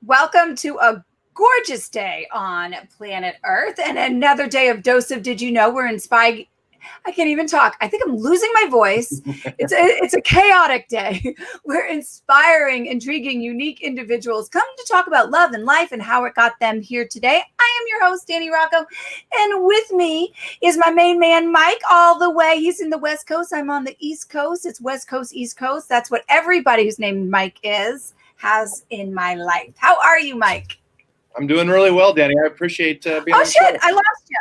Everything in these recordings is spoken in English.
Welcome to a gorgeous day on planet Earth and another day of Dose of Did You Know? We're inspired. I can't even talk. I think I'm losing my voice. It's a chaotic day. We're inspiring, intriguing, unique individuals come to talk about love and life and how it got them here today. I am your host, Danny Rocco, and with me is my main man, Mike, all the way. He's in the West Coast. I'm on the East Coast. It's West Coast, East Coast. That's what everybody who's named Mike has in my life. How are you, Mike? I'm doing really well, Danny. I appreciate being on the shit, show. I lost you.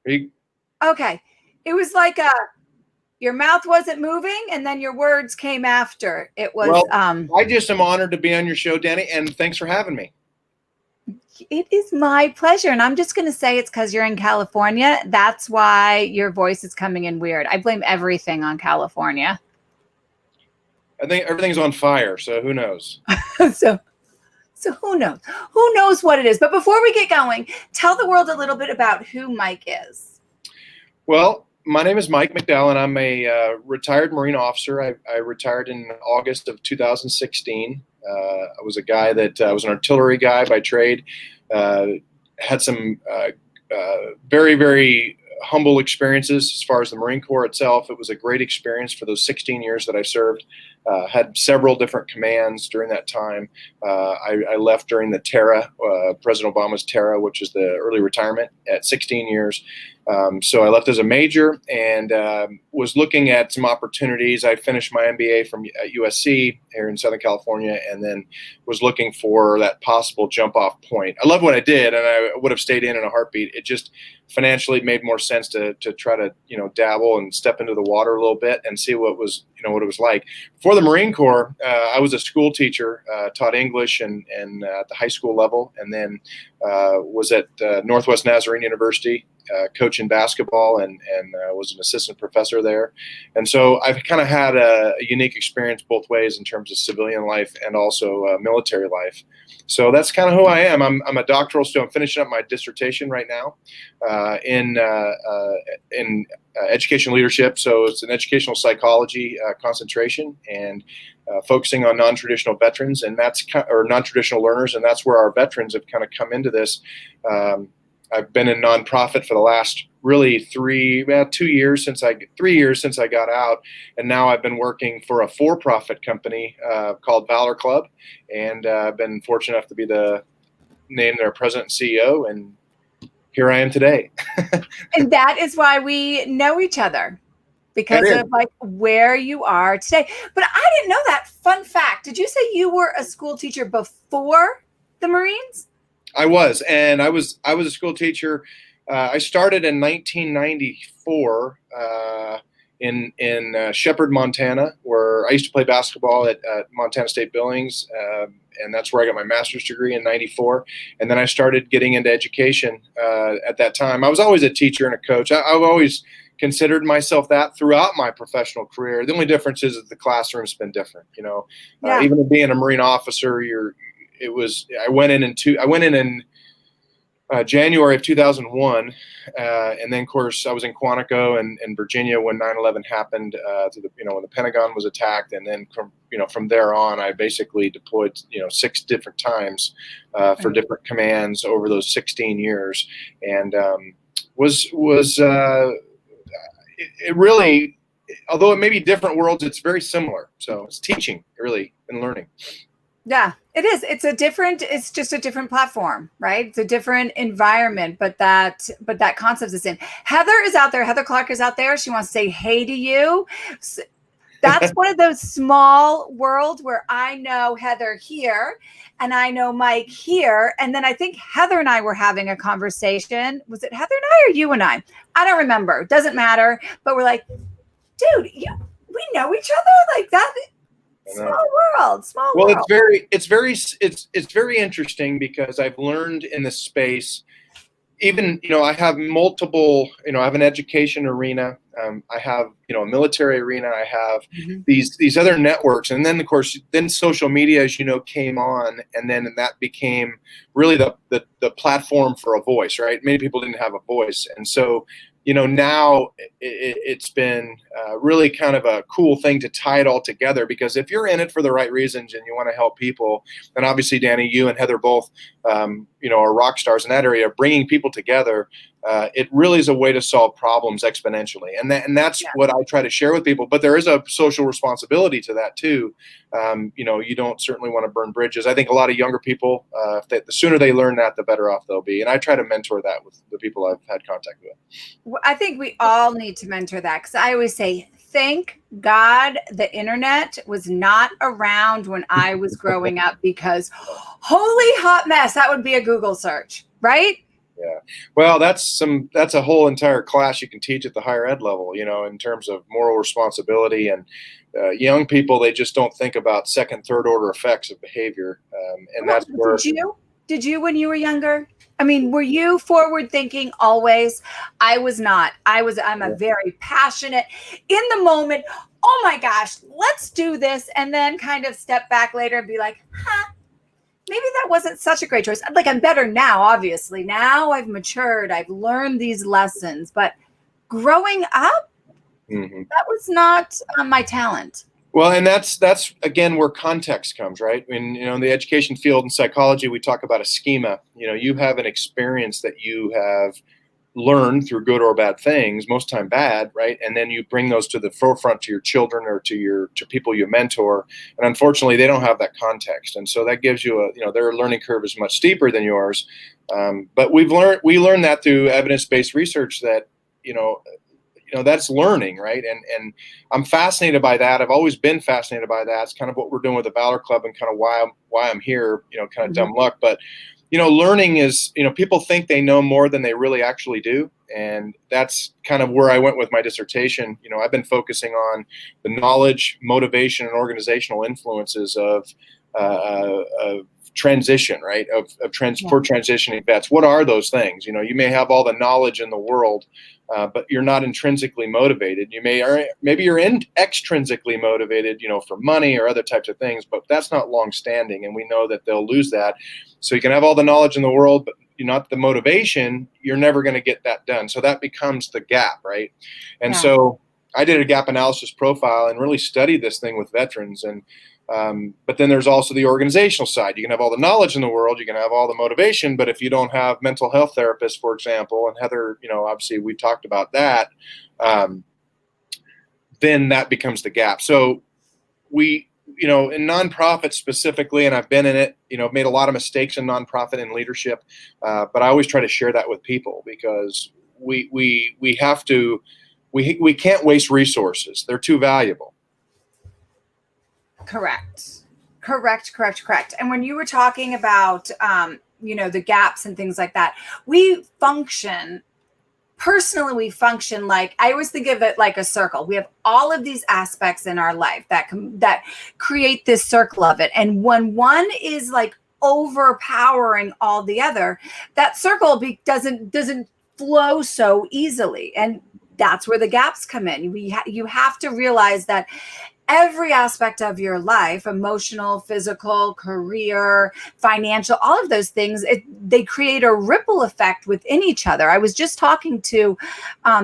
Are you. Okay. It was like your mouth wasn't moving and then your words came after. It was I just am honored to be on your show, Danny, and thanks for having me. It is my pleasure. And I'm just going to say it's because you're in California. That's why your voice is coming in weird. I blame everything on California. I think everything's on fire, so who knows? So who knows? Who knows what it is? But before we get going, tell the world a little bit about who Mike is. Well, my name is Mike McDowell, and I'm a retired Marine officer. I retired in August of 2016. I was a guy that was an artillery guy by trade. Had some very, very humble experiences as far as the Marine Corps itself. It was a great experience for those 16 years that I served. Had several different commands during that time. I left during the TERA, President Obama's TERA, which is the early retirement at 16 years. So I left as a major and was looking at some opportunities. I finished my MBA from USC here in Southern California, and then was looking for that possible jump off point. I love what I did, and I would have stayed in a heartbeat. It just financially made more sense to try to dabble and step into the water a little bit and see what was what it was like. For the Marine Corps, I was a school teacher, taught English and at the high school level, and then was at Northwest Nazarene University. Coaching basketball and was an assistant professor there. And so I've kind of had a unique experience both ways in terms of civilian life and also military life. So that's kind of who I am. I'm a doctoral student. I'm finishing up my dissertation right now in education leadership. So it's an educational psychology concentration and focusing on non-traditional veterans, and or non-traditional learners. And that's where our veterans have kind of come into this. I've been in nonprofit for the last really 3 years since I got out, and now I've been working for a for-profit company called Valor Club, and I've been fortunate enough to be named their president and CEO, and here I am today. And that is why we know each other, because of like where you are today. But I didn't know that. Fun fact: did you say you were a school teacher before the Marines? I was a school teacher. I started in 1994 in Shepherd, Montana, where I used to play basketball at Montana State Billings, and that's where I got my master's degree in '94. And then I started getting into education at that time. I was always a teacher and a coach. I've always considered myself that throughout my professional career. The only difference is that the classroom's been different. Even being a Marine officer, I went in January of 2,001, and then of course I was in Quantico and Virginia when 9/11 happened. When the Pentagon was attacked, and then from there on, I basically deployed 6 different times for different commands over those 16 years, and it really, although it may be different worlds, it's very similar. So it's teaching really and learning. Yeah, it is. It's just a different platform, right? It's a different environment, but that concept is the same. Heather is out there. Heather Clark is out there. She wants to say hey to you. That's one of those small worlds where I know Heather here and I know Mike here. And then I think Heather and I were having a conversation. Was it Heather and I or you and I? I don't remember. Doesn't matter. But we're like, dude, we know each other like that. Small world. Well, it's very interesting because I've learned in this space, even, I have multiple, I have an education arena. I have, a military arena. I have these other networks. And then, of course, social media, as you know, came on. And then that became really the platform for a voice, right? Many people didn't have a voice. And so now it's been really kind of a cool thing to tie it all together, because if you're in it for the right reasons and you want to help people, and obviously, Danny, you and Heather both, are rock stars in that area, bringing people together. It really is a way to solve problems exponentially. And that's what I try to share with people. But there is a social responsibility to that too. You don't certainly want to burn bridges. I think a lot of younger people, the sooner they learn that, the better off they'll be. And I try to mentor that with the people I've had contact with. Well, I think we all need to mentor that, because I always say, thank God the internet was not around when I was growing up, because holy hot mess, that would be a Google search, right? Yeah. Well, that's a whole entire class you can teach at the higher ed level, in terms of moral responsibility. And young people, they just don't think about second, third order effects of behavior. And that's where. Did you when you were younger? I mean, were you forward thinking always? I was not. I'm a very passionate, in the moment, oh my gosh, let's do this. And then kind of step back later and be like, maybe that wasn't such a great choice. Like, I'm better now, obviously. Now I've matured. I've learned these lessons. But growing up, that was not my talent. Well, and that's again where context comes, right? In the education field and psychology, we talk about a schema. You have an experience that you have learned through good or bad things, most time bad, right? And then you bring those to the forefront to your children or to people you mentor. And unfortunately, they don't have that context, and so that gives you their learning curve is much steeper than yours. But we learned that through evidence-based research that that's learning, right? And I'm fascinated by that. I've always been fascinated by that. It's kind of what we're doing with the Valor Club and kind of why I'm here, kind of dumb luck. But, learning is, people think they know more than they really actually do. And that's kind of where I went with my dissertation. I've been focusing on the knowledge, motivation, and organizational influences of transition, right? For transitioning vets. What are those things? You may have all the knowledge in the world, but you're not intrinsically motivated. Maybe you're extrinsically motivated, for money or other types of things, but that's not long-standing, and we know that they'll lose that. So you can have all the knowledge in the world, but you're not the motivation. You're never going to get that done. So that becomes the gap, right? And so I did a gap analysis profile and really studied this thing with veterans. And but then there's also the organizational side. You can have all the knowledge in the world, you can have all the motivation, but if you don't have mental health therapists, for example, and Heather, obviously we talked about that, then that becomes the gap. So we, in nonprofit specifically, and I've been in it, made a lot of mistakes in nonprofit and leadership, but I always try to share that with people, because we have to, we can't waste resources. They're too valuable. Correct. And when you were talking about, the gaps and things like that, we function like, I always think of it like a circle. We have all of these aspects in our life that create this circle of it. And when one is like overpowering all the other, that circle doesn't flow so easily. And that's where the gaps come in. You have to realize that every aspect of your life, emotional, physical, career, financial, all of those things, they create a ripple effect within each other. I was just talking to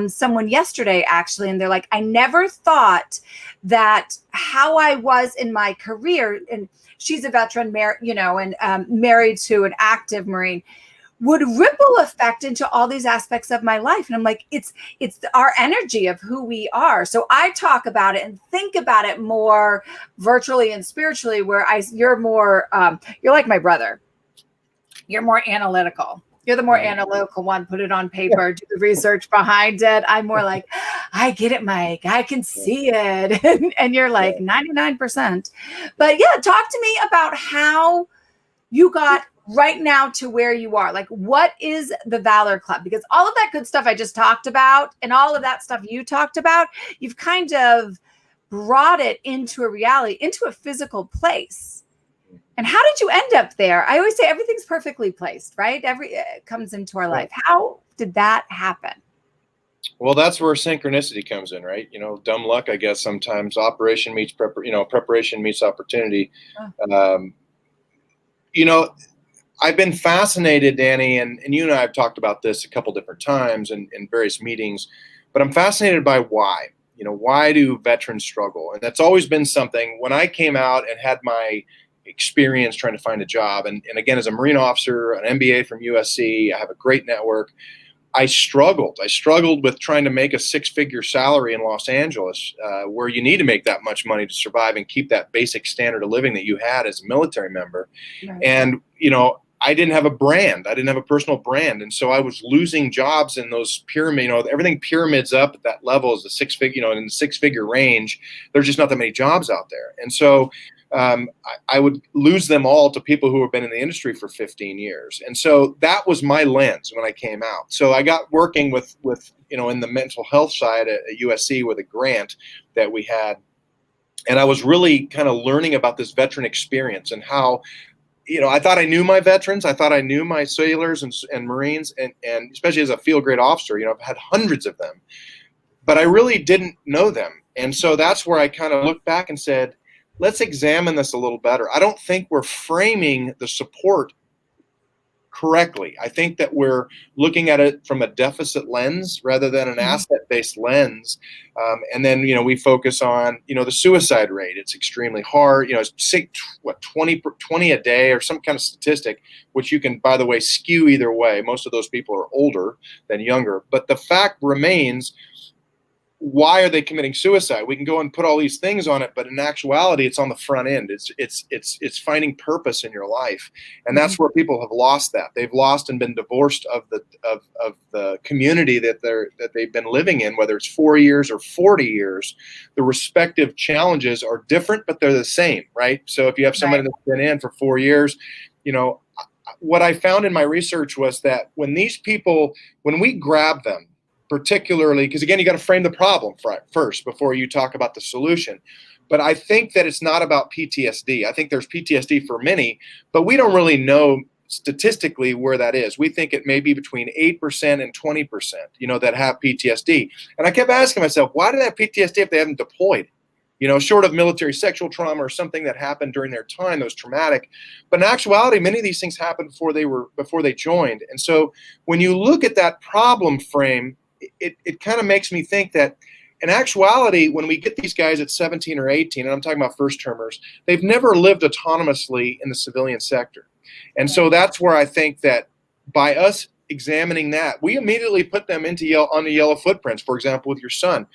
someone yesterday, actually, and they're like, I never thought that how I was in my career, and she's a veteran, married to an active Marine, would ripple effect into all these aspects of my life. And I'm like, it's our energy of who we are. So I talk about it and think about it more virtually and spiritually, where you're more, you're like my brother. You're more analytical. You're the more analytical one. Put it on paper, do the research behind it. I'm more like, I get it, Mike. I can see it. And you're like 99%. But yeah, talk to me about how you got right now to where you are. Like, what is the Valor Club? Because all of that good stuff I just talked about and all of that stuff you talked about, you've kind of brought it into a reality, into a physical place. And how did you end up there? I always say everything's perfectly placed, right? It comes into our life. How did that happen? Well, that's where synchronicity comes in, right? Dumb luck, I guess, sometimes. Preparation meets opportunity. I've been fascinated, Danny, and you and I have talked about this a couple different times in various meetings, but I'm fascinated by why. Why do veterans struggle? And that's always been something. When I came out and had my experience trying to find a job, and again, as a Marine officer, an MBA from USC, I have a great network. I struggled. I struggled with trying to make a six-figure salary in Los Angeles, where you need to make that much money to survive and keep that basic standard of living that you had as a military member. Right. And, I didn't have a brand. I didn't have a personal brand. And so I was losing jobs in those pyramid, everything pyramids up at that level is the six-figure, in the six-figure range. There's just not that many jobs out there. And so I would lose them all to people who have been in the industry for 15 years. And so that was my lens when I came out. So I got working with in the mental health side at USC with a grant that we had. And I was really kind of learning about this veteran experience and how, I thought I knew my veterans. I thought I knew my sailors and Marines, and especially as a field grade officer, I've had hundreds of them, but I really didn't know them. And so that's where I kind of looked back and said, let's examine this a little better. I don't think we're framing the support correctly. I think that we're looking at it from a deficit lens rather than an asset-based lens. And then, we focus on, the suicide rate. It's extremely hard. It's 20 a day or some kind of statistic, which you can, by the way, skew either way. Most of those people are older than younger. But the fact remains, why are they committing suicide? We can go and put all these things on it, but in actuality, it's on the front end. It's finding purpose in your life, and that's where people have lost that. They've lost and been divorced of the community that they've been living in, whether it's 4 years or 40 years. The respective challenges are different, but they're the same, right? So if you have somebody that's been in for 4 years, what I found in my research was that when we grab them, particularly, because again, you got to frame the problem first before you talk about the solution. But I think that it's not about PTSD. I think there's PTSD for many, but we don't really know statistically where that is. We think it may be between 8% and 20%, that have PTSD. And I kept asking myself, why do they have PTSD if they haven't deployed? Short of military sexual trauma or something that happened during their time that was traumatic. But in actuality, many of these things happened before they joined. And so when you look at that problem frame, it kind of makes me think that in actuality, when we get these guys at 17 or 18, and I'm talking about first termers, they've never lived autonomously in the civilian sector. And so that's where I think that by us examining that, we immediately put them on the yellow footprints. For example, with your son,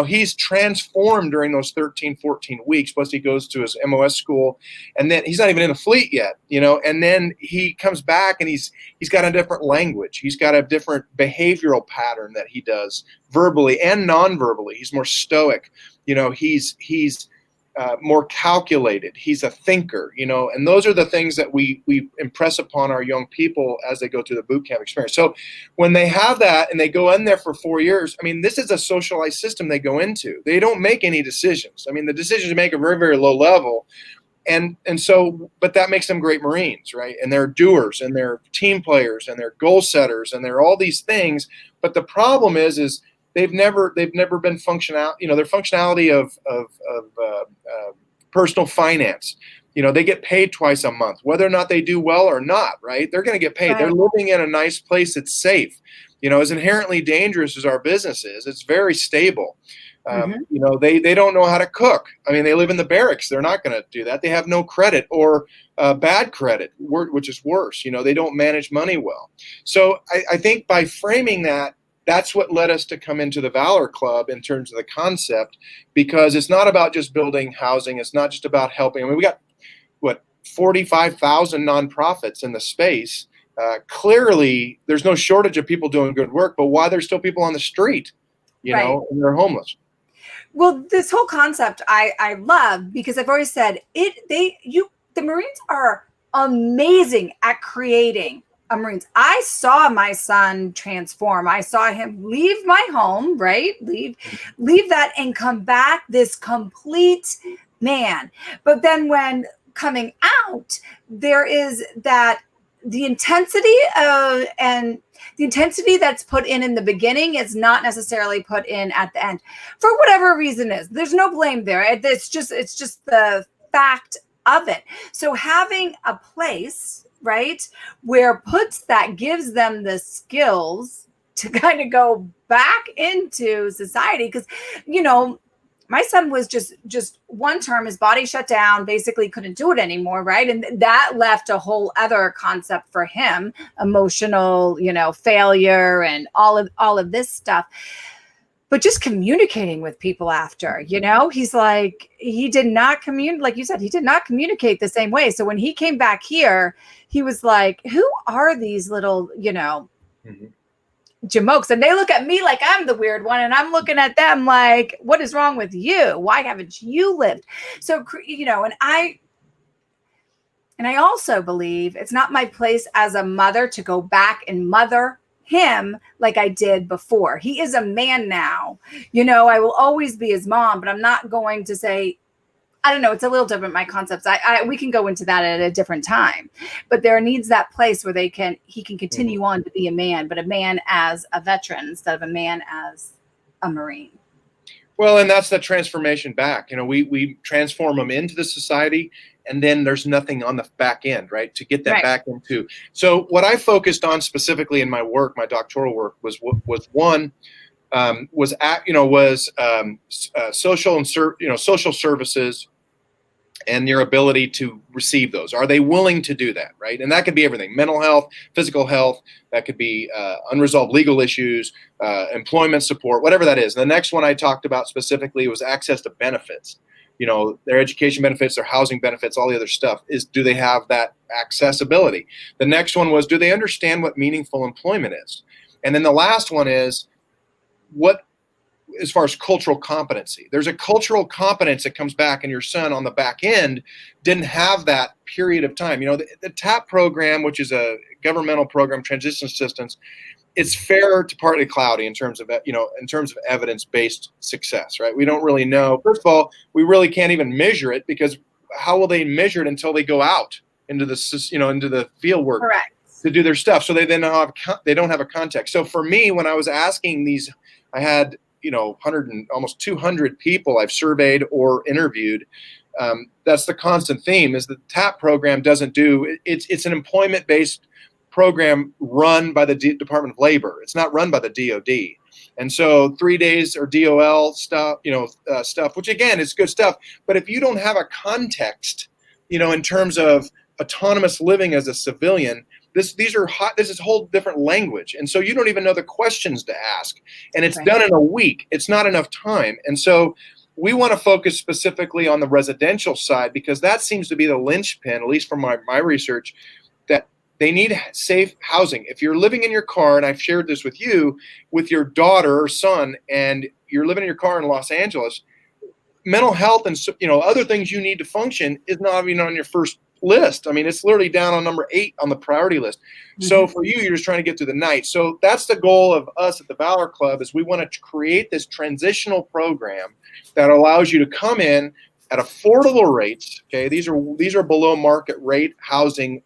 he's transformed during those 13, 14 weeks. Plus he goes to his MOS school, and then he's not even in a fleet yet, and then he comes back and he's got a different language. He's got a different behavioral pattern that he does verbally and non-verbally. He's more stoic. He's more calculated. He's a thinker, and those are the things that we impress upon our young people as they go through the boot camp experience. So when they have that and they go in there for 4 years, this is a socialized system they go into. They don't make any decisions. The decisions they make are very, very low level. And so, but that makes them great Marines, right? And they're doers and they're team players and they're goal setters and they're all these things. But the problem is they've never been functional. Their functionality of personal finance. They get paid twice a month, whether or not they do well or not. Right? They're going to get paid. Right. They're living in a nice place that's safe. As inherently dangerous as our business is, it's very stable. They don't know how to cook. They live in the barracks. They're not going to do that. They have no credit or bad credit, which is worse. They don't manage money well. So I think by framing that, that's what led us to come into the Valor Club in terms of the concept, because it's not about just building housing. It's not just about helping. We got 45,000 nonprofits in the space. Clearly, there's no shortage of people doing good work, but why there's still people on the street, and they're homeless. Well, this whole concept I love, because I've always said the Marines are amazing at creating Marines. I saw my son transform. I saw him leave my home, right? Leave that and come back this complete man. But then when coming out, there is that the intensity that's put in the beginning is not necessarily put in at the end for whatever reason is. There's no blame there. It's just the fact of it. So having a place, right, where puts that gives them the skills to kind of go back into society. Because, you know, my son was just one term, his body shut down, basically couldn't do it anymore, right? And that left a whole other concept for him, emotional, you know, failure and all of this stuff. But just communicating with people after, you know, he's like, he did not communicate, like you said, he did not communicate the same way. So when he came back here, he was like, who are these little, you know, jamokes? And they look at me like I'm the weird one, and I'm looking at them like, what is wrong with you? Why haven't you lived? So, you know, and I also believe it's not my place as a mother to go back and mother him like I did before. He is a man now. You know, I will always be his mom, but I'm not going to say, I don't know, it's a little different, my concepts. We can go into that at a different time. But there needs that place where he can continue on to be a man, but a man as a veteran instead of a man as a Marine. Well, and that's the transformation back. You know, we transform them into the society, and then there's nothing on the back end, right, to get that back into. So what I focused on specifically in my work, my doctoral work, was social services and your ability to receive those. Are they willing to do that, right? And that could be everything: mental health, physical health. That could be unresolved legal issues, employment support, whatever that is. And the next one I talked about specifically was access to benefits. You know, their education benefits, their housing benefits, all the other stuff. Do they have that accessibility? The next one was, do they understand what meaningful employment is? And then the last one is, what, as far as cultural competency, there's a cultural competence that comes back, and your son on the back end didn't have that period of time. You know, the TAP program, which is a governmental program, transition assistance, it's fair to partly cloudy in terms of, you know, in terms of evidence-based success, right? We don't really know. First of all, we really can't even measure it, because how will they measure it until they go out into the, you know, into the field work to do their stuff? So they don't have a context. So for me, when I was asking these, I had, you know, 100 and almost 200 people I've surveyed or interviewed. That's the constant theme, is the TAP program doesn't do, it's an employment-based program run by the Department of Labor. It's not run by the DOD. And so 3 days or DOL stuff, you know, stuff, which again is good stuff. But if you don't have a context, you know, in terms of autonomous living as a civilian, this is a whole different language. And so you don't even know the questions to ask. And it's done in a week. It's not enough time. And so we want to focus specifically on the residential side, because that seems to be the linchpin, at least from my research, that they need safe housing. If you're living in your car, and I've shared this with you, with your daughter or son, and you're living in your car in Los Angeles, mental health and, you know, other things you need to function is not even on your first list. I mean, it's literally down on number 8 on the priority list. So for you, you're just trying to get through the night. So that's the goal of us at the Valor Club, is we want to create this transitional program that allows you to come in at affordable rates. Okay, these are below market rate housing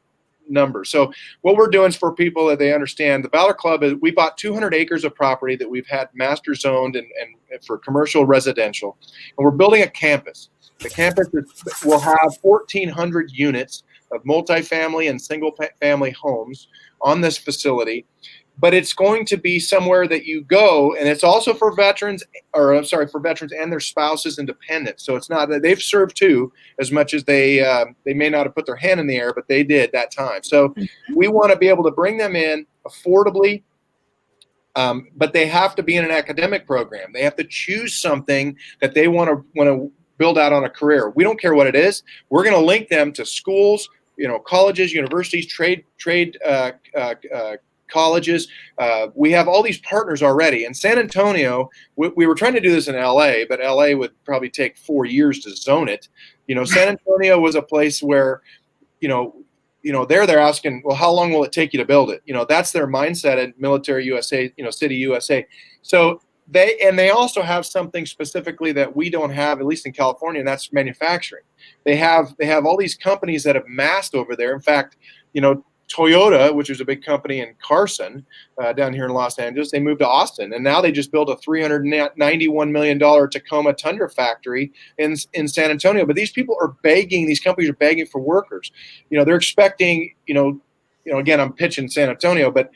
numbers. So what we're doing is, for people that they understand, the Valor Club is, we bought 200 acres of property that we've had master zoned and for commercial residential, and we're building a campus. The campus will have 1,400 units of multifamily and single family homes on this facility, but it's going to be somewhere that you go, and it's also for veterans, for veterans and their spouses and dependents. So it's not that they've served too, as much as they may not have put their hand in the air, but they did that time. So we want to be able to bring them in affordably, but they have to be in an academic program. They have to choose something that they want to build out on a career. We don't care what it is. We're going to link them to schools, you know, colleges, universities, trade colleges. We have all these partners already. In San Antonio, we were trying to do this in LA, but LA would probably take 4 years to zone it. You know, San Antonio was a place where, they're asking, well, how long will it take you to build it? You know, that's their mindset at Military USA, City USA. So they also have something specifically that we don't have, at least in California, and that's manufacturing. They have all these companies that have massed over there. In fact, Toyota, which is a big company in Carson, down here in Los Angeles, they moved to Austin, and now they just built a $391 million Tacoma Tundra factory in San Antonio. But these people are begging; these companies are begging for workers. They're expecting. Again, I'm pitching San Antonio, but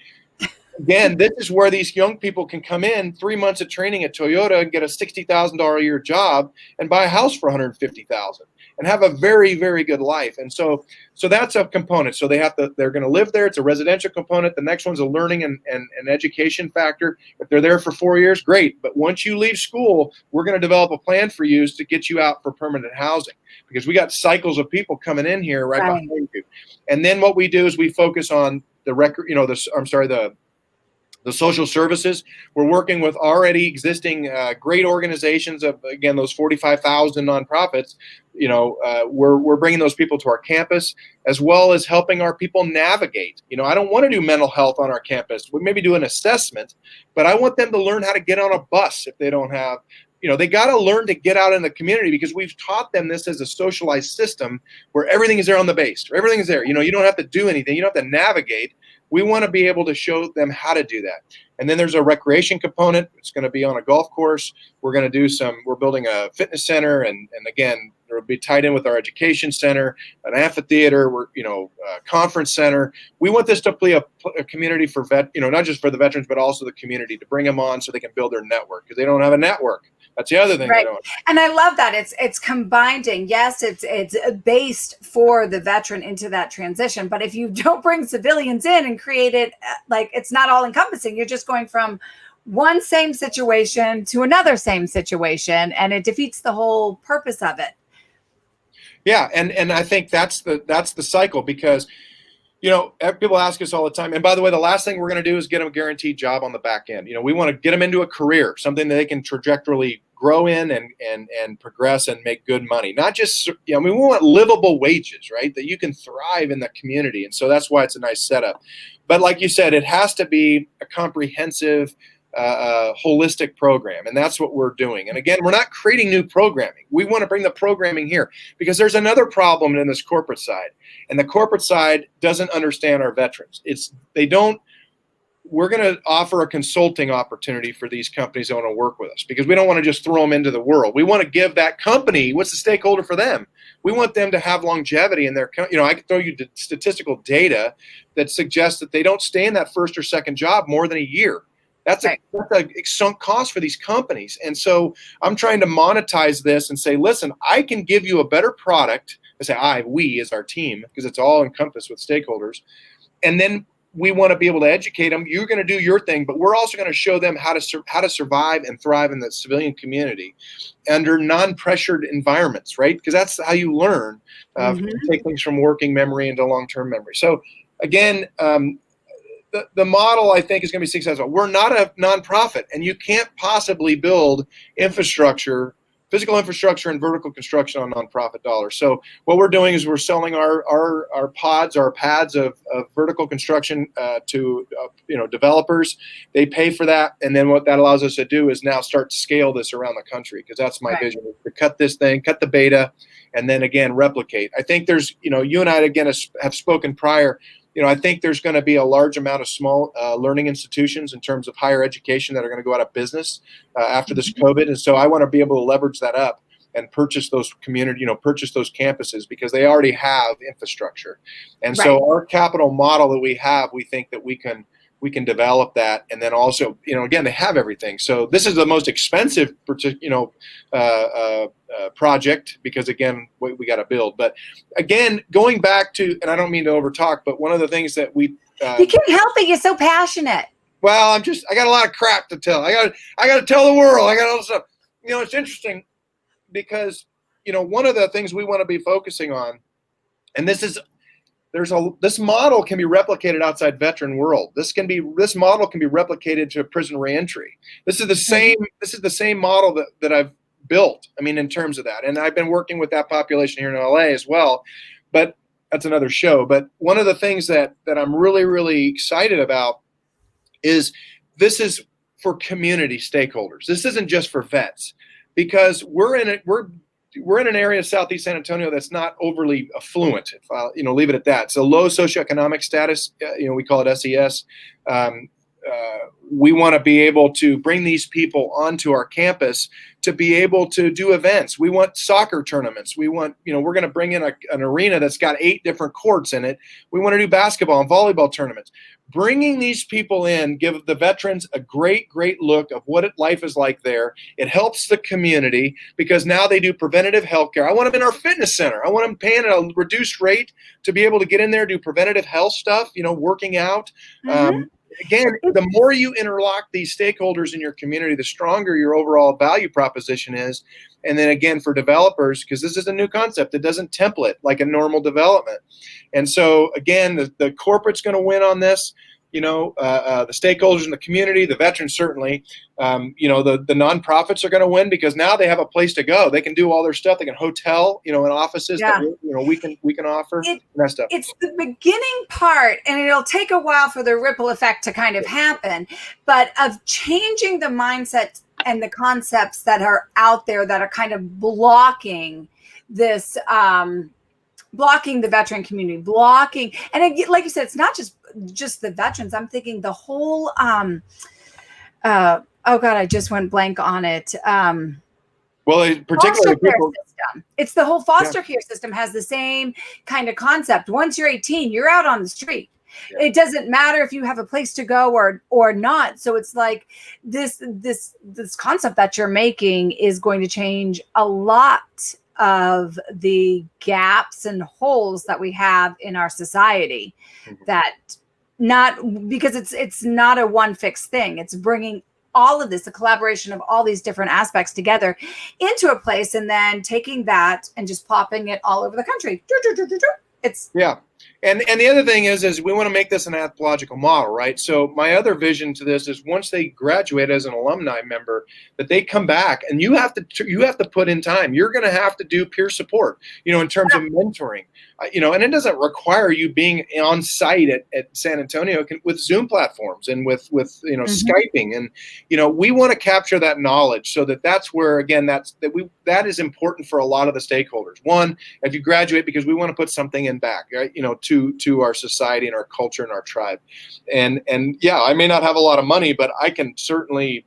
again, this is where these young people can come in 3 months of training at Toyota and get a $60,000 a year job and buy a house for $150,000 and have a very, very good life. And so that's a component. So they're going to live there. It's a residential component. The next one's a learning and education factor. If they're there for 4 years, great. But once you leave school, we're going to develop a plan for you to get you out for permanent housing, because we got cycles of people coming in here right behind you. And then what we do is we focus on the social services. We're working with already existing great organizations of, again, those 45,000 nonprofits. We're bringing those people to our campus, as well as helping our people navigate. I don't want to do mental health on our campus. We maybe do an assessment, but I want them to learn how to get on a bus if they don't have. They got to learn to get out in the community, because we've taught them this as a socialized system where everything is there on the base. Everything is there. You don't have to do anything. You don't have to navigate. We want to be able to show them how to do that. And then there's a recreation component. It's going to be on a golf course. We're building a fitness center, and again, it'll be tied in with our education center, an amphitheater, conference center. We want this to be a community for not just for the veterans, but also the community, to bring them on so they can build their network, because they don't have a network. That's the other thing. Right. And I love that it's combining. Yes, it's based for the veteran into that transition. But if you don't bring civilians in and create it, it's not all encompassing. You're just going from one same situation to another same situation, and it defeats the whole purpose of it. Yeah. And I think that's the cycle, because people ask us all the time. And by the way, the last thing we're going to do is get them a guaranteed job on the back end. We want to get them into a career, something that they can trajectorily grow in and progress and make good money. Not just, we want livable wages, right? That you can thrive in the community. And so that's why it's a nice setup. But like you said, it has to be a comprehensive, holistic program. And that's what we're doing. And again, we're not creating new programming. We want to bring the programming here, because there's another problem in this corporate side. And the corporate side doesn't understand our veterans. We're going to offer a consulting opportunity for these companies that want to work with us, because we don't want to just throw them into the world. We want to give that company, what's the stakeholder for them? We want them to have longevity in their, I can throw you statistical data that suggests that they don't stay in that first or second job more than a year. That's a sunk cost for these companies. And so I'm trying to monetize this and say, listen, I can give you a better product. I say we as our team, because it's all encompassed with stakeholders. And then we want to be able to educate them. You're going to do your thing, but we're also going to show them how to survive and thrive in the civilian community under non-pressured environments, right? Because that's how you learn. Take things from working memory into long-term memory. So again, the model, I think, is going to be successful. We're not a nonprofit, and you can't possibly build physical infrastructure and vertical construction on nonprofit dollars. So what we're doing is we're selling our pads of vertical construction to developers. They pay for that, and then what that allows us to do is now start to scale this around the country, because that's my vision, to cut the beta, and then again replicate. I think there's you and I again have spoken prior. I think there's going to be a large amount of small learning institutions in terms of higher education that are going to go out of business after this COVID. And so I want to be able to leverage that up and purchase those purchase those campuses, because they already have infrastructure. And so our capital model that we have, we think that we can develop that. And then also, again, they have everything. So this is the most expensive, project, because again, we got to build. But again, going back to, and I don't mean to overtalk, but one of the things that we you can't help it. You're so passionate. Well, I got a lot of crap to tell. I got to tell the world. I got all this stuff. It's interesting, because one of the things we want to be focusing on, and this model can be replicated outside veteran world. This model can be replicated to prison reentry. This is the same model that I've built. In terms of that, and I've been working with that population here in LA as well, but that's another show. But one of the things that I'm really, really excited about is this is for community stakeholders. This isn't just for vets, because we're we're in an area of Southeast San Antonio that's not overly affluent. If I'll, leave it at that. So low socioeconomic status. We call it SES. We want to be able to bring these people onto our campus to be able to do events. We want soccer tournaments. We want, we're going to bring in an arena that's got 8 different courts in it. We want to do basketball and volleyball tournaments. Bringing these people in, give the veterans a great look of what life is like there. It helps the community because now they do preventative health care. I want them in our fitness center. I want them paying at a reduced rate to be able to get in there, do preventative health stuff, working out. Again, the more you interlock these stakeholders in your community, the stronger your overall value proposition is. And then again, for developers, because this is a new concept, it doesn't template like a normal development. And so again, the corporate's going to win on this. The stakeholders in the community, the veterans certainly, the nonprofits are going to win because now they have a place to go. They can do all their stuff. They can hotel, in offices that we can offer that stuff. It's the beginning part, and it'll take a while for the ripple effect to kind of happen, but of changing the mindset and the concepts that are out there that are kind of blocking this, blocking the veteran community, and like you said, it's not just the veterans. I'm thinking the whole, oh God, I just went blank on it. Well, particularly people. System. It's the whole foster care system has the same kind of concept. Once you're 18, you're out on the street. Yeah. It doesn't matter if you have a place to go or not. So it's like this concept that you're making is going to change a lot of the gaps and holes that we have in our society. That not because it's not a one fixed thing. It's bringing all of this, the collaboration of all these different aspects together into a place and then taking that and just popping it all over the country. It's And the other thing is we want to make this an anthropological model, right? So my other vision to this is once they graduate as an alumni member, that they come back and you have to put in time. You're going to have to do peer support, in terms of mentoring, and it doesn't require you being on site at San Antonio with Zoom platforms and with Skyping. And, we want to capture that knowledge so that's where, again, that is important for a lot of the stakeholders. One, if you graduate, because we want to put something in back, right? To our society and our culture and our tribe. And I may not have a lot of money, but I can certainly,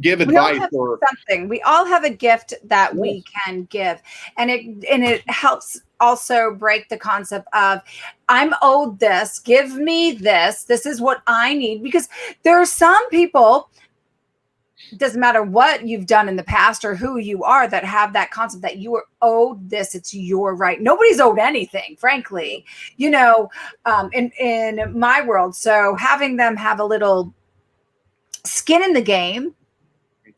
give advice or something. We all have a gift that we can give. And it helps also break the concept of I'm owed this, give me this. This is what I need. Because there are some people, it doesn't matter what you've done in the past or who you are, that have that concept that you are owed this. It's your right. Nobody's owed anything, frankly, in my world. So having them have a little skin in the game,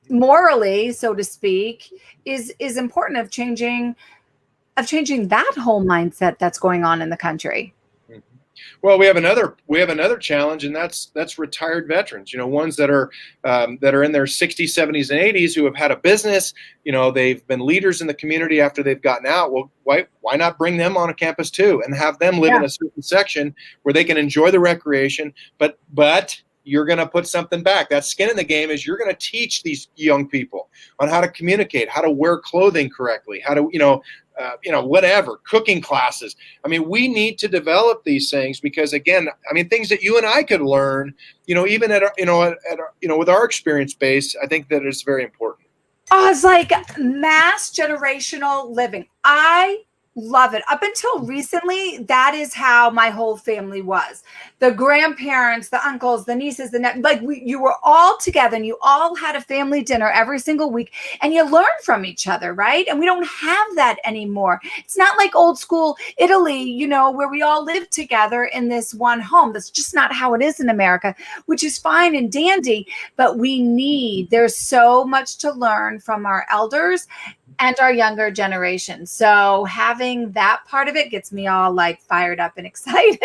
morally, so to speak, is important of changing that whole mindset that's going on in the country. Well, we have another challenge, and that's retired veterans. Ones that are in their 60s, 70s, and 80s who have had a business. They've been leaders in the community after they've gotten out. Well, why not bring them on a campus too, and have them live in a certain section where they can enjoy the recreation, but you're going to put something back. That skin in the game is you're going to teach these young people on how to communicate, how to wear clothing correctly, how to, whatever, cooking classes. I mean, we need to develop these things because, again, things that you and I could learn, even with our experience base, I think that is very important. Oh, it's like mass generational living. I love it. Up until recently, that is how my whole family was. The grandparents, the uncles, the nieces, you were all together and you all had a family dinner every single week and you learned from each other, right? And we don't have that anymore. It's not like old school Italy, where we all live together in this one home. That's just not how it is in America, which is fine and dandy, but there's so much to learn from our elders and our younger generation. So having that part of it gets me all like fired up and excited.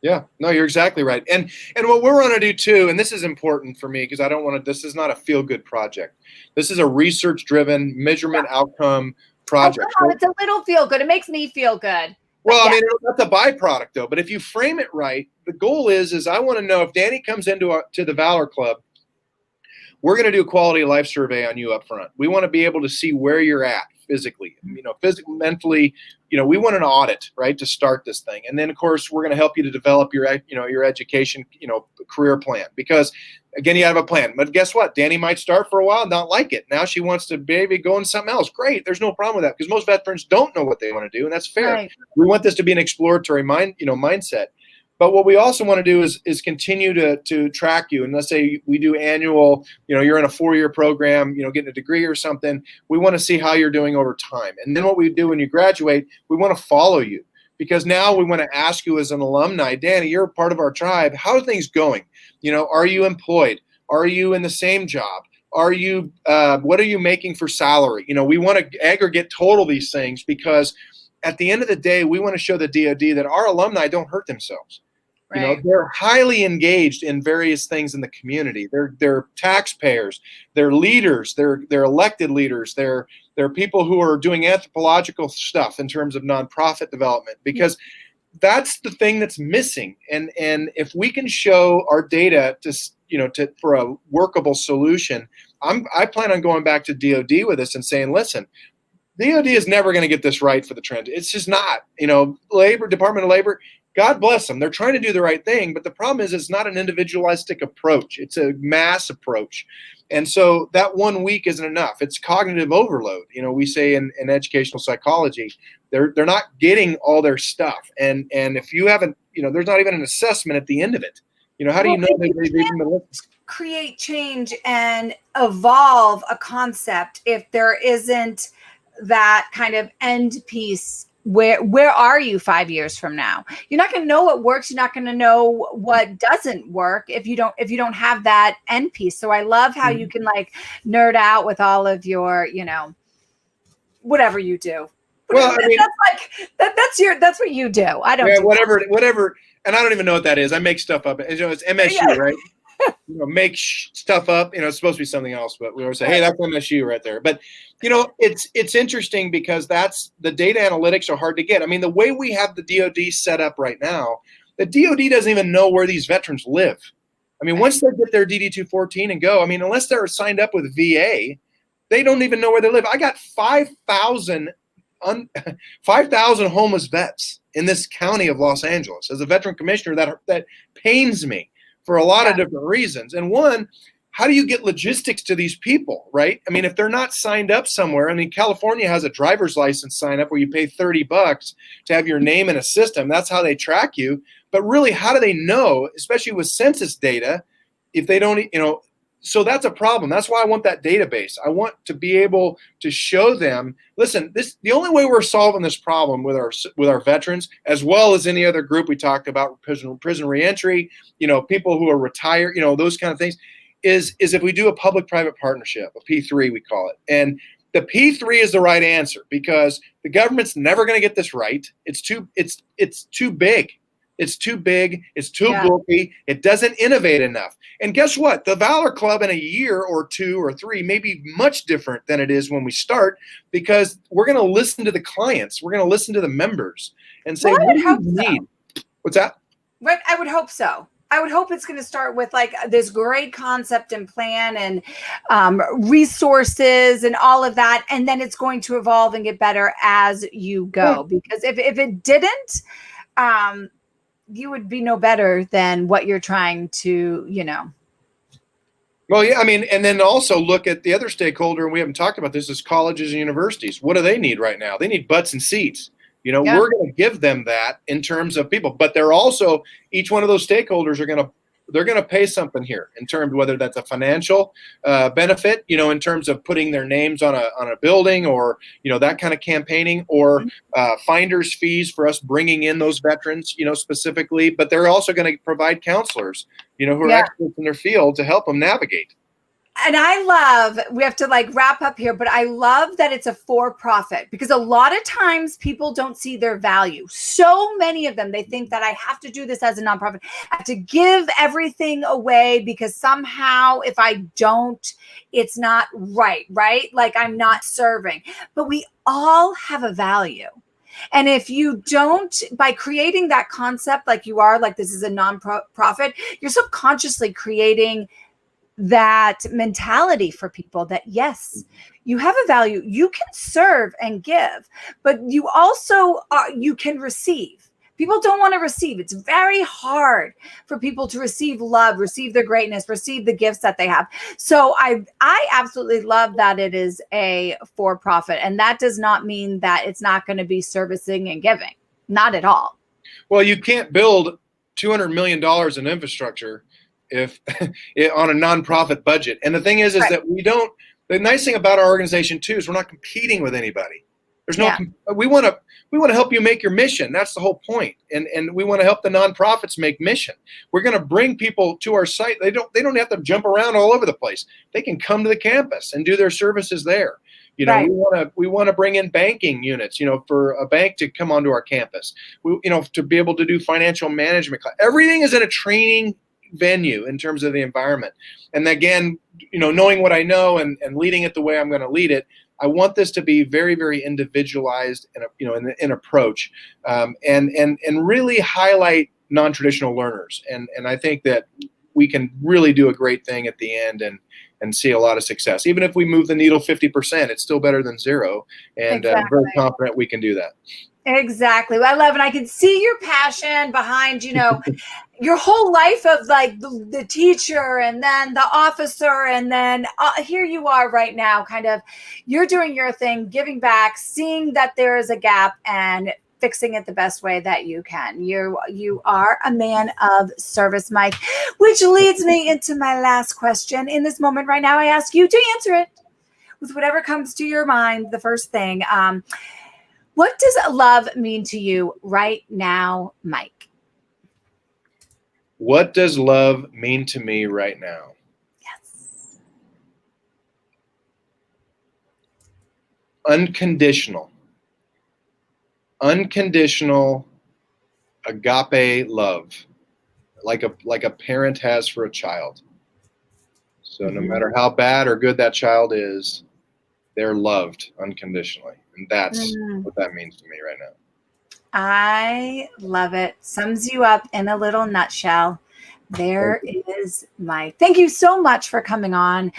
Yeah, no, you're exactly right. And what we're going to do too, and this is important for me because this is not a feel-good project. This is a research-driven measurement outcome project. Oh, it's a little feel-good. It makes me feel good. Well, that's a byproduct though. But if you frame it right, the goal is I want to know if Danny comes to the Valor Club, we're going to do a quality of life survey on you up front. We want to be able to see where you're at physically, physically, mentally. We want an audit, right, to start this thing. And then, of course, we're going to help you to develop your education, career plan. Because, again, you have a plan. But guess what? Danny might start for a while and not like it. Now she wants to maybe go into something else. Great. There's no problem with that, because most veterans don't know what they want to do, and that's fair. Right. We want this to be an exploratory mindset. But what we also want to do is continue to track you. And let's say we do annual, you're in a 4-year program, getting a degree or something. We want to see how you're doing over time. And then what we do when you graduate, we want to follow you, because now we want to ask you as an alumni, Danny, you're a part of our tribe. How are things going? Are you employed? Are you in the same job? Are you, what are you making for salary? We want to aggregate total these things, because at the end of the day, we want to show the DoD that our alumni don't hurt themselves. Right. They're highly engaged in various things in the community. They're taxpayers, they're leaders, they're elected leaders, they're people who are doing anthropological stuff in terms of nonprofit development, because that's the thing that's missing. And if we can show our data for a workable solution, I plan on going back to DoD with this and saying, listen, DoD is never going to get this right for the trend. It's just not. Department of Labor, God bless them. They're trying to do the right thing, but the problem is it's not an individualistic approach. It's a mass approach. And so that 1 week isn't enough. It's cognitive overload. We say in educational psychology, they're not getting all their stuff. And if you haven't, there's not even an assessment at the end of it. How do you know they've even been listening? Create change and evolve a concept if there isn't that kind of end piece. Where are you 5 years from now? You're not going to know what works. You're not going to know what doesn't work if you don't have that end piece. So I love how you can nerd out with all of your, whatever you do. Well, I mean, that's what you do. I don't. Yeah, do whatever. And I don't even know what that is. I make stuff up. It's MSU, right? Make stuff up. It's supposed to be something else, but we always say, hey, that's MSU right there. But it's interesting, because that's the data analytics are hard to get. I mean, the way we have the DoD set up right now, the DoD doesn't even know where these veterans live. I mean, once they get their DD-214 and go, I mean, unless they're signed up with VA, they don't even know where they live. I got 5,000 homeless vets in this county of Los Angeles. As a veteran commissioner, that pains me for a lot of different reasons. And one, how do you get logistics to these people, right? I mean, if they're not signed up somewhere, I mean, California has a driver's license sign up where you pay $30 to have your name in a system. That's how they track you. But really, how do they know, especially with census data, if they don't, so that's a problem. That's why I want that database. I want to be able to show them, listen, the only way we're solving this problem with our veterans, as well as any other group we talked about, prison reentry, people who are retired, those kind of things, is if we do a public-private partnership, a P3 we call it. And the P3 is the right answer, because the government's never going to get this right. It's too big. It's too big. It's too bulky. It doesn't innovate enough. And guess what? The Valor Club in a year or 2 or 3 may be much different than it is when we start, because we're going to listen to the clients. We're going to listen to the members and say, what do you need? What's that? Right. I would hope so. I would hope it's going to start with this great concept and plan and resources and all of that. And then it's going to evolve and get better as you go. Because if it didn't, you would be no better than what you're trying to, Well, yeah, I mean, and then also look at the other stakeholder, and we haven't talked about this, is colleges and universities. What do they need right now? They need butts and seats. We're going to give them that in terms of people, but they're also, each one of those stakeholders they're going to pay something here in terms of whether that's a financial benefit, in terms of putting their names on a building, or, that kind of campaigning, or finder's fees for us bringing in those veterans, specifically. But they're also going to provide counselors, who are experts in their field to help them navigate. And I love, we have to wrap up here, but I love that it's a for-profit, because a lot of times people don't see their value. So many of them, they think that I have to do this as a nonprofit. I have to give everything away because somehow if I don't, it's not right? Like I'm not serving. But we all have a value. And if you don't, by creating that concept, like you are, like this is a nonprofit, you're subconsciously creating that mentality for people that, yes, you have a value, you can serve and give, but you also you can receive. People don't want to receive. It's very hard for people to receive love, receive their greatness, receive the gifts that they have. So I absolutely love that it is a for-profit, and that does not mean that it's not going to be servicing and giving. Not at all. Well, you can't build $200 million in infrastructure if on a nonprofit budget. And the thing is Right. that we don't. The nice thing about our organization too is we're not competing with anybody. There's no. Yeah. We want to help you make your mission. That's the whole point. And we want to help the nonprofits make mission. We're going to bring people to our site. They don't have to jump around all over the place. They can come to the campus and do their services there. You know, Right. we want to bring in banking units, you know, for a bank to come onto our campus. You know, to be able to do financial management. Everything is in a training venue in terms of the environment. And again, you know, knowing what I know and leading it the way I'm going to lead it, I want this to be very, very individualized and, you know, in approach, and really highlight non-traditional learners. And I think that we can really do a great thing at the end and see a lot of success. Even if we move the needle 50%, it's still better than zero. And Exactly. I'm very confident we can do that. Exactly. I love it. I can see your passion behind, you know, your whole life of like the teacher and then the officer. And then here you are right now, kind of, you're doing your thing, giving back, seeing that there is a gap and fixing it the best way that you can. You are a man of service, Mike, which leads me into my last question. In this moment right now, I ask you to answer it with whatever comes to your mind. The first thing, what does love mean to you right now, Mike? What does love mean to me right now? Yes. Unconditional agape love, like a parent has for a child. So no matter how bad or good that child is, they're loved unconditionally. And that's what that means to me right now. I love it. Sums you up in a little nutshell. There is Mike. Thank you so much for coming on,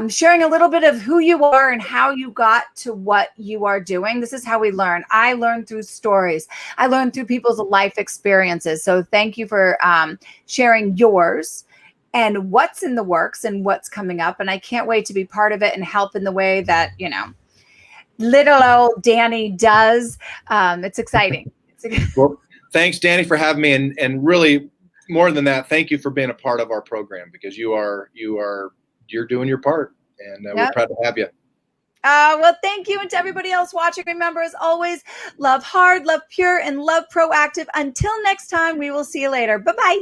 sharing a little bit of who you are and how you got to what you are doing. This is how we learn. I learn through stories. I learn through people's life experiences. So thank you for sharing yours and what's in the works and what's coming up. And I can't wait to be part of it and help in the way that, you know, little old Danny does. It's exciting. Well, thanks, Danny, for having me. And really, more than that, thank you for being a part of our program, because you're doing your part, and we're proud to have you. Well, thank you. And to everybody else watching, remember, as always, love hard, love pure, and love proactive. Until next time, we will see you later. Bye-bye.